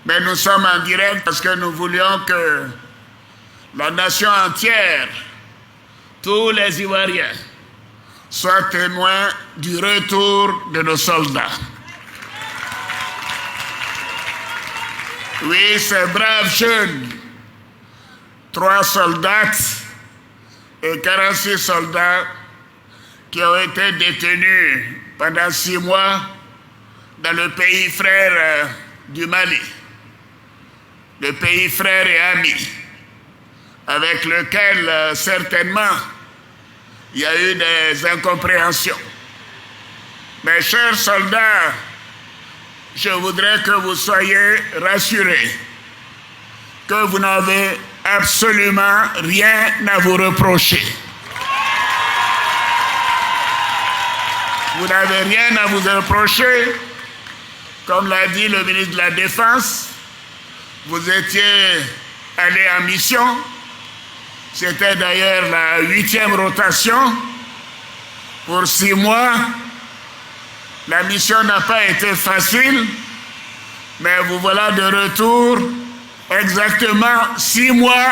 Mais nous sommes en direct parce que nous voulions que la nation entière, tous les Ivoiriens, soient témoins du retour de nos soldats. Oui, ces braves jeunes, 3 soldats et 46 soldats qui ont été détenus pendant 6 mois dans le pays frère du Mali, le pays frère et ami, avec lequel certainement il y a eu des incompréhensions. Mes chers soldats, je voudrais que vous soyez rassurés, que vous n'avez absolument rien à vous reprocher. Vous n'avez rien à vous reprocher. Comme l'a dit le ministre de la Défense, vous étiez allé en mission. C'était d'ailleurs la 8e rotation pour 6 mois. La mission n'a pas été facile, mais vous voilà de retour exactement 6 mois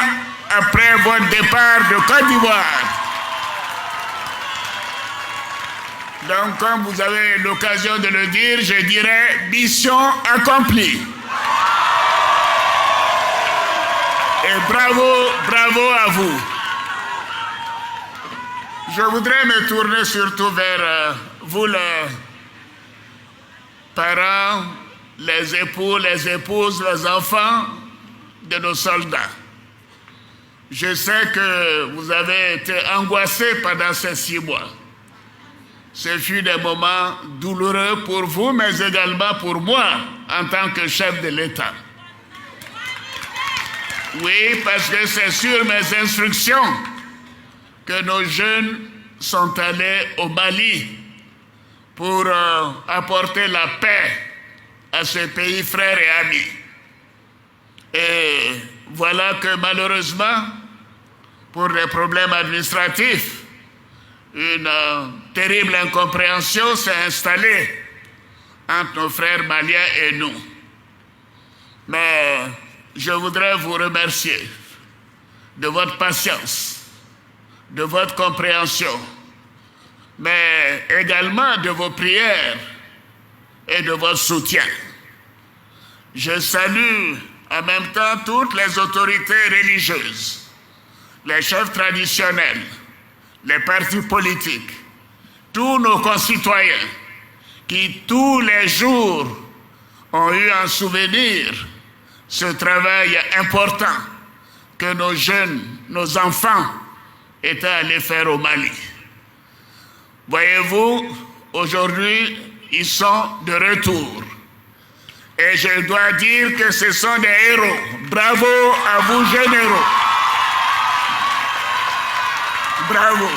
après votre départ de Côte d'Ivoire. Donc, comme vous avez l'occasion de le dire, je dirais mission accomplie. Et bravo, bravo à vous. Je voudrais me tourner surtout vers vous, les parents, les époux, les épouses, les enfants de nos soldats. Je sais que vous avez été angoissés pendant ces 6 mois. Ce fut des moments douloureux pour vous, mais également pour moi, en tant que chef de l'État. Oui, parce que c'est sur mes instructions que nos jeunes sont allés au Mali pour apporter la paix à ce pays frère et ami. Et voilà que malheureusement, pour des problèmes administratifs, une terrible incompréhension s'est installée entre nos frères maliens et nous. Mais je voudrais vous remercier de votre patience, de votre compréhension, mais également de vos prières et de votre soutien. Je salue en même temps toutes les autorités religieuses, les chefs traditionnels, les partis politiques, tous nos concitoyens qui tous les jours ont eu en souvenir ce travail important que nos jeunes, nos enfants étaient allés faire au Mali. Voyez-vous, aujourd'hui, ils sont de retour. Et je dois dire que ce sont des héros. Bravo à vous, généraux. Bravo.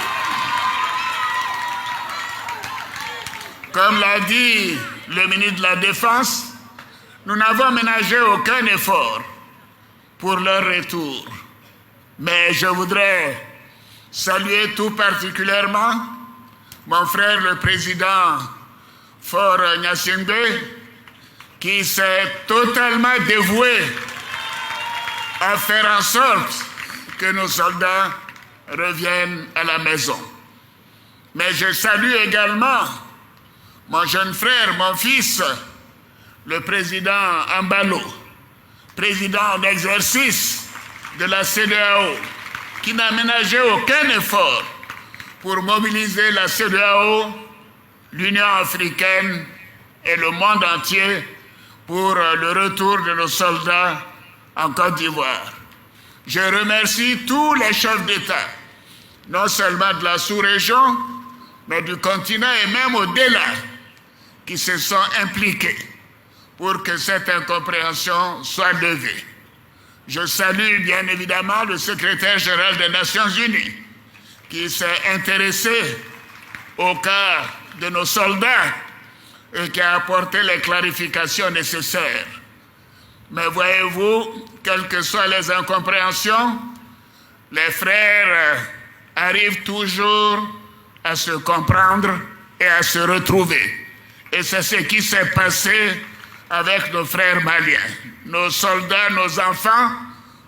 Comme l'a dit le ministre de la Défense, nous n'avons ménagé aucun effort pour leur retour. Mais je voudrais saluer tout particulièrement mon frère le président Faure Gnassingbé, qui s'est totalement dévoué à faire en sorte que nos soldats reviennent à la maison. Mais je salue également mon jeune frère, mon fils, le président Ambalo, président en exercice de la CEDEAO, qui n'a ménagé aucun effort pour mobiliser la CEDEAO, l'Union africaine et le monde entier pour le retour de nos soldats en Côte d'Ivoire. Je remercie tous les chefs d'État, non seulement de la sous-région, mais du continent et même au-delà, qui se sont impliqués pour que cette incompréhension soit levée. Je salue bien évidemment le secrétaire général des Nations Unies, qui s'est intéressé au cas de nos soldats et qui a apporté les clarifications nécessaires. Mais voyez-vous, quelles que soient les incompréhensions, les frères arrivent toujours à se comprendre et à se retrouver. Et c'est ce qui s'est passé avec nos frères maliens. nos soldats, nos enfants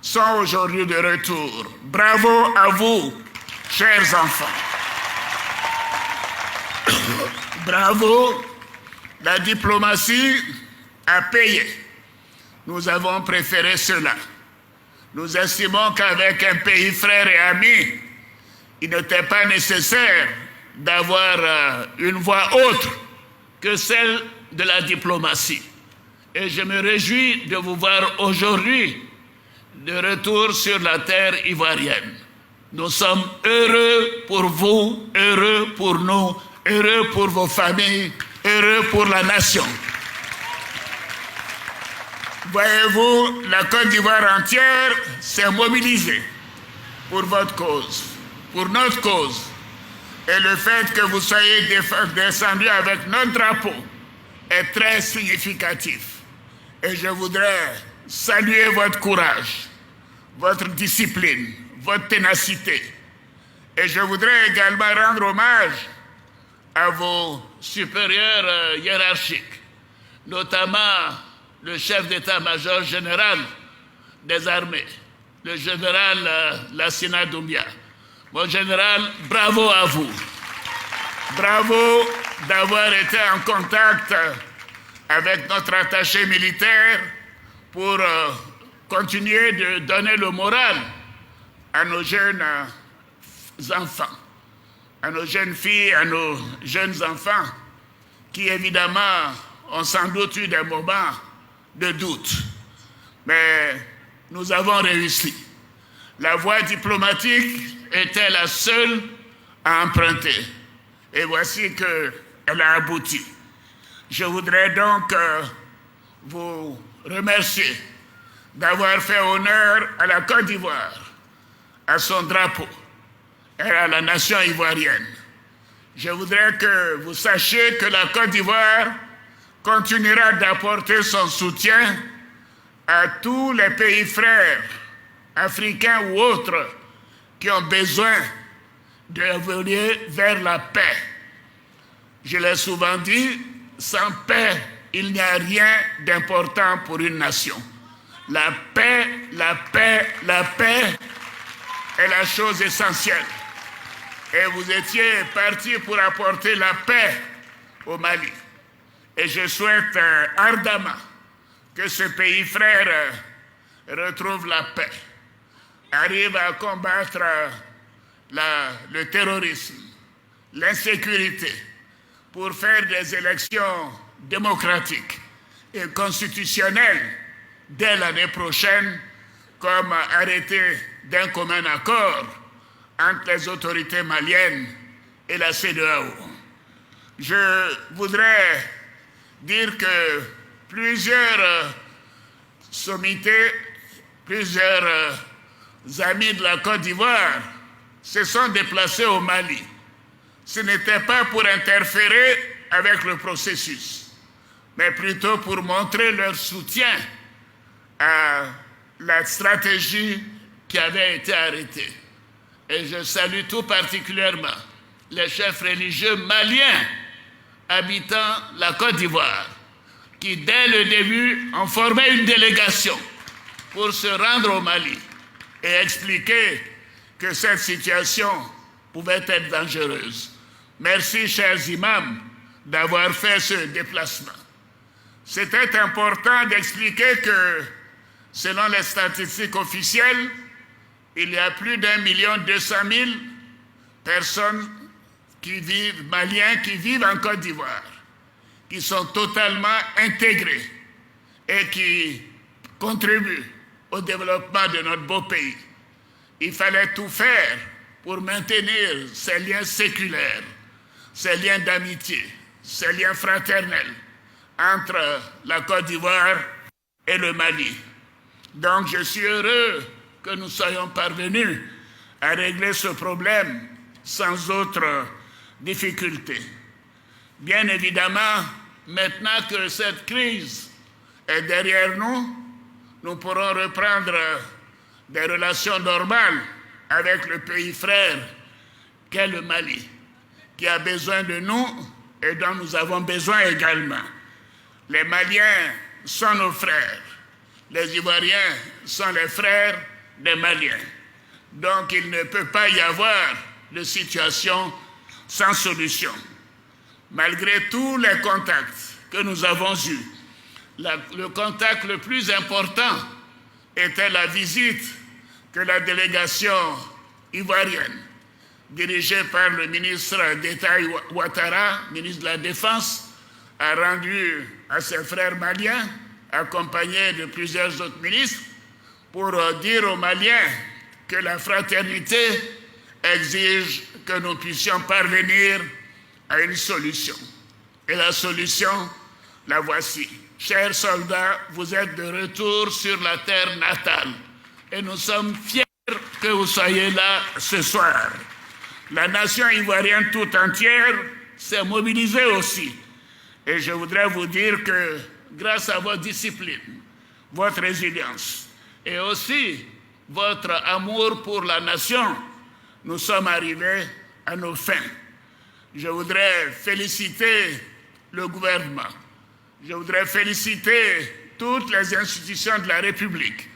sont aujourd'hui de retour. Bravo à vous, chers enfants. Bravo, la diplomatie a payé. Nous avons préféré cela. Nous estimons qu'avec un pays frère et ami, il n'était pas nécessaire d'avoir une voix autre que celle de la diplomatie. Et je me réjouis de vous voir aujourd'hui de retour sur la terre ivoirienne. Nous sommes heureux pour vous, heureux pour nous, heureux pour vos familles, heureux pour la nation. Voyez-vous, la Côte d'Ivoire entière s'est mobilisée pour votre cause, pour notre cause. Et le fait que vous soyez descendus avec notre drapeau est très significatif. Et je voudrais saluer votre courage, votre discipline, votre ténacité. Et je voudrais également rendre hommage à vos supérieurs hiérarchiques, notamment le chef d'état-major général des armées, le général Lassina Doumbia. Mon général, bravo à vous. Bravo d'avoir été en contact avec notre attaché militaire pour continuer de donner le moral à nos jeunes enfants, à nos jeunes filles, à nos jeunes enfants, qui évidemment ont sans doute eu des moments de doute. Mais nous avons réussi. La voie diplomatique était la seule à emprunter. Et voici qu'elle a abouti. Je voudrais donc vous remercier d'avoir fait honneur à la Côte d'Ivoire, à son drapeau et à la nation ivoirienne. Je voudrais que vous sachiez que la Côte d'Ivoire continuera d'apporter son soutien à tous les pays frères, africains ou autres, qui ont besoin d'évoluer vers la paix. Je l'ai souvent dit, sans paix, il n'y a rien d'important pour une nation. La paix, la paix, la paix est la chose essentielle. Et vous étiez partis pour apporter la paix au Mali. Et je souhaite ardemment que ce pays frère retrouve la paix, arrive à combattre le terrorisme, l'insécurité, pour faire des élections démocratiques et constitutionnelles dès l'année prochaine, comme arrêté d'un commun accord entre les autorités maliennes et la CEDEAO. Je voudrais dire que plusieurs sommités, plusieurs amis de la Côte d'Ivoire se sont déplacés au Mali. Ce n'était pas pour interférer avec le processus, mais plutôt pour montrer leur soutien à la stratégie qui avait été arrêtée. Et je salue tout particulièrement les chefs religieux maliens habitant la Côte d'Ivoire, qui dès le début ont formé une délégation pour se rendre au Mali et expliquer que cette situation pouvait être dangereuse. Merci, chers imams, d'avoir fait ce déplacement. C'était important d'expliquer que, selon les statistiques officielles, il y a plus d'1,2 million personnes maliens qui vivent en Côte d'Ivoire, qui sont totalement intégrés et qui contribuent au développement de notre beau pays. Il fallait tout faire pour maintenir ces liens séculaires, ces liens d'amitié, ces liens fraternels entre la Côte d'Ivoire et le Mali. Donc je suis heureux que nous soyons parvenus à régler ce problème sans autre difficulté. Bien évidemment, maintenant que cette crise est derrière nous, nous pourrons reprendre des relations normales avec le pays frère qu'est le Mali, qui a besoin de nous et dont nous avons besoin également. Les Maliens sont nos frères. Les Ivoiriens sont les frères des Maliens. Donc il ne peut pas y avoir de situation sans solution. Malgré tous les contacts que nous avons eus, le contact le plus important était la visite que la délégation ivoirienne, dirigée par le ministre d'État Ouattara, ministre de la Défense, a rendu à ses frères maliens, accompagnés de plusieurs autres ministres, pour dire aux Maliens que la fraternité exige que nous puissions parvenir à une solution. Et la solution, la voici. Chers soldats, vous êtes de retour sur la terre natale et nous sommes fiers que vous soyez là ce soir. La nation ivoirienne tout entière s'est mobilisée aussi. Et je voudrais vous dire que grâce à votre discipline, votre résilience et aussi votre amour pour la nation, nous sommes arrivés à nos fins. Je voudrais féliciter le gouvernement. Je voudrais féliciter toutes les institutions de la République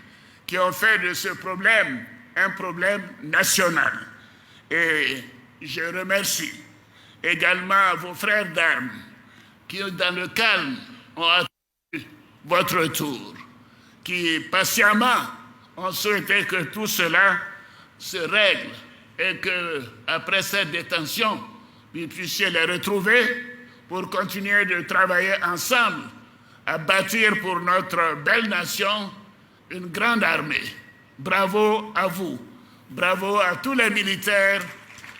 qui ont fait de ce problème un problème national. Et je remercie également vos frères d'armes qui, dans le calme, ont attendu votre retour, qui patiemment ont souhaité que tout cela se règle et qu'après cette détention, vous puissiez les retrouver pour continuer de travailler ensemble à bâtir pour notre belle nation une grande armée. Bravo à vous, bravo à tous les militaires,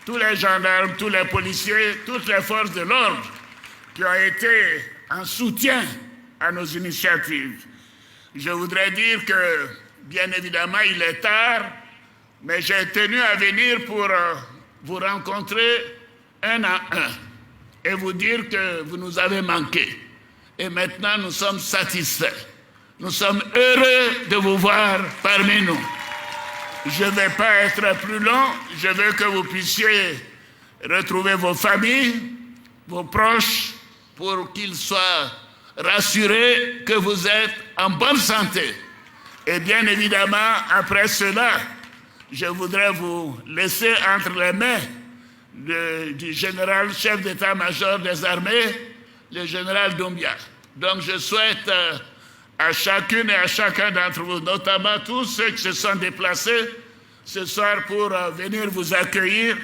tous les gendarmes, tous les policiers, toutes les forces de l'ordre qui ont été en soutien à nos initiatives. Je voudrais dire que, bien évidemment, il est tard, mais j'ai tenu à venir pour vous rencontrer un à un et vous dire que vous nous avez manqué. Et maintenant, nous sommes satisfaits. Nous sommes heureux de vous voir parmi nous. Je ne vais pas être plus long. Je veux que vous puissiez retrouver vos familles, vos proches, pour qu'ils soient rassurés que vous êtes en bonne santé. Et bien évidemment, après cela, je voudrais vous laisser entre les mains du général chef d'état-major des armées, le général Doumbia. Donc je souhaite à chacune et à chacun d'entre vous, notamment tous ceux qui se sont déplacés ce soir pour venir vous accueillir,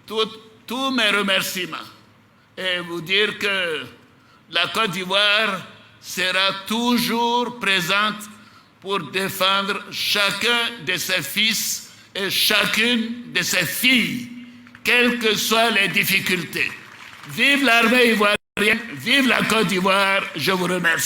tous mes remerciements et vous dire que la Côte d'Ivoire sera toujours présente pour défendre chacun de ses fils et chacune de ses filles, quelles que soient les difficultés. Vive l'armée ivoirienne, vive la Côte d'Ivoire, je vous remercie.